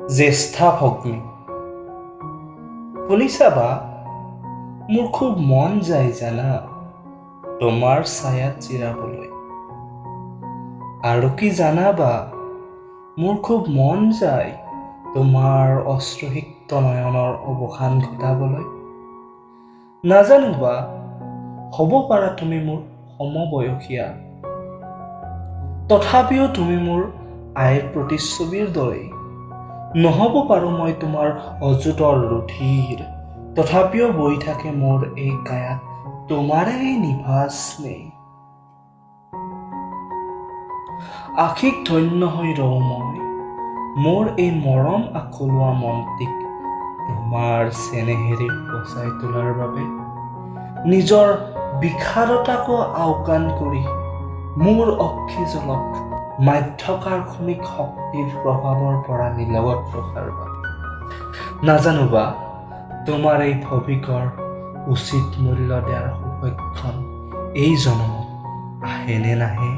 জ্যেষ্ঠা ভগ্নী শুনিছা বা মোৰ খুব মন যায় জানা তোমাৰ ছায়াত জিৰাবলৈ আৰু কি জানা বা মোৰ খুব মন যায় তোমাৰ অশ্ৰুসিক্ত নয়নৰ অৱসান ঘটাবলৈ নাজানো বা হ'ব পাৰা তুমি মোৰ সমবয়সীয়া তথাপিও তুমি মোৰ আইৰ প্ৰতিচ্ছবিৰ দৰেই নহ'ব পাৰোঁ মই তোমাৰ অযুতৰ ৰুধিৰ তথাপিও বৈ থাকে মোৰ এই কায়াত তোমাৰেই নিভাজ স্নেহ আশিক ধন্য হৈ ৰওঁ মই মোৰ এই মৰম আকলোৱা মনটিক তোমাৰ চেনেহেৰে বচাই তোলাৰ বাবে নিজৰ বিষাদতাকো আওকাণ কৰি মোৰ অক্ষিজলক মাধ্যকাৰ্ষণিক শক্তিৰ প্ৰভাৱৰ পৰা নিলগত ৰখাৰ বাবে নাজানো বা তোমাৰ এই ভৱিকৰ উচিত মূল্য দিয়াৰ সৌভাগ্যখন এই জনমত আহে নে নাহে